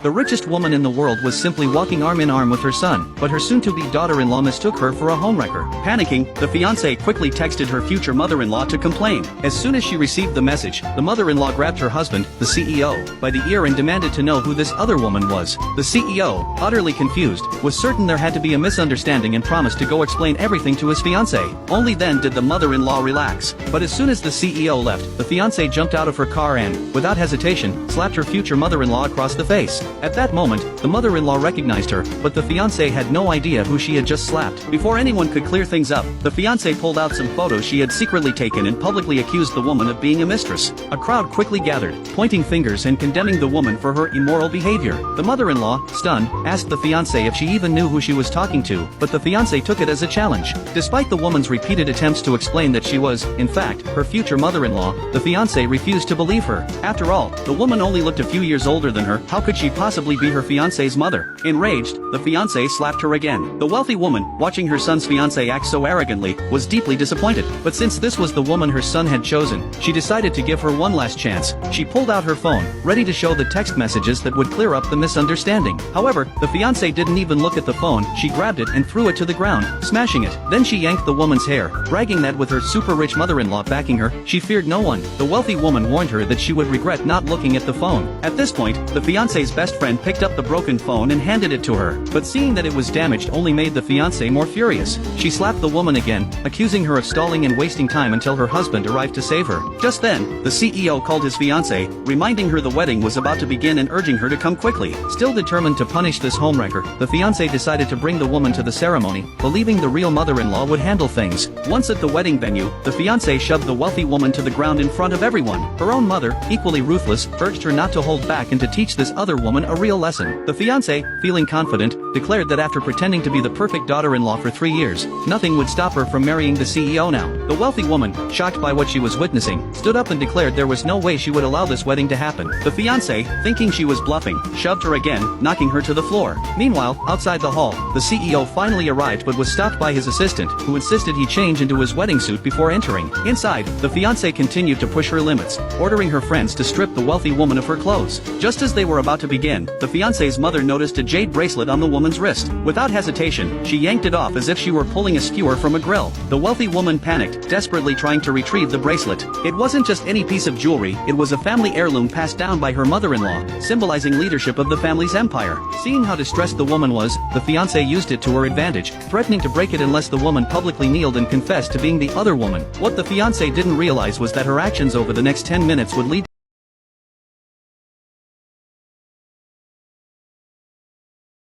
The richest woman in the world was simply walking arm in arm with her son, but her soon-to-be daughter-in-law mistook her for a homewrecker. Panicking, the fiancée quickly texted her future mother-in-law to complain. As soon as she received the message, the mother-in-law grabbed her husband, the CEO, by the ear and demanded to know who this other woman was. The CEO, utterly confused, was certain there had to be a misunderstanding and promised to go explain everything to his fiancée. Only then did the mother-in-law relax. But as soon as the CEO left, the fiancée jumped out of her car and, without hesitation, slapped her future mother-in-law across the face. At that moment, the mother-in-law recognized her, but the fiancé had no idea who she had just slapped. Before anyone could clear things up, the fiancé pulled out some photos she had secretly taken and publicly accused the woman of being a mistress. A crowd quickly gathered, pointing fingers and condemning the woman for her immoral behavior. The mother-in-law, stunned, asked the fiancé if she even knew who she was talking to, but the fiancé took it as a challenge. Despite the woman's repeated attempts to explain that she was, in fact, her future mother-in-law, the fiancé refused to believe her. After all, the woman only looked a few years older than her. How could she possibly be her fiancé's mother? Enraged, the fiancé slapped her again. The wealthy woman, watching her son's fiancé act so arrogantly, was deeply disappointed. But since this was the woman her son had chosen, she decided to give her one last chance. She pulled out her phone, ready to show the text messages that would clear up the misunderstanding. However, the fiancé didn't even look at the phone. She grabbed it and threw it to the ground, smashing it. Then she yanked the woman's hair, bragging that with her super-rich mother-in-law backing her, she feared no one. The wealthy woman warned her that she would regret not looking at the phone. At this point, the fiancé's best friend picked up the broken phone and handed it to her. But seeing that it was damaged only made the fiancé more furious. She slapped the woman again, accusing her of stalling and wasting time until her husband arrived to save her. Just then, the CEO called his fiancée, reminding her the wedding was about to begin and urging her to come quickly. Still determined to punish this homewrecker, the fiancé decided to bring the woman to the ceremony, believing the real mother-in-law would handle things. Once at the wedding venue, the fiancé shoved the wealthy woman to the ground in front of everyone. Her own mother, equally ruthless, urged her not to hold back and to teach this other woman a real lesson. The fiancé, feeling confident, declared that after pretending to be the perfect daughter-in-law for 3 years, nothing would stop her from marrying the CEO now. The wealthy woman, shocked by what she was witnessing, stood up and declared there was no way she would allow this wedding to happen. The fiancé, thinking she was bluffing, shoved her again, knocking her to the floor. Meanwhile, outside the hall, the CEO finally arrived but was stopped by his assistant, who insisted he change into his wedding suit before entering. Inside, the fiancé continued to push her limits, ordering her friends to strip the wealthy woman of her clothes. Just as they were about to begin, the fiancé's mother noticed a jade bracelet on the woman's wrist. Without hesitation, she yanked it off as if she were pulling a skewer from a grill. The wealthy woman panicked, desperately trying to retrieve the bracelet. It wasn't just any piece of jewelry, it was a family heirloom passed down by her mother-in-law, symbolizing leadership of the family's empire. Seeing how distressed the woman was, the fiancé used it to her advantage, threatening to break it unless the woman publicly kneeled and confessed to being the other woman. What the fiancé didn't realize was that her actions over the next 10 minutes would lead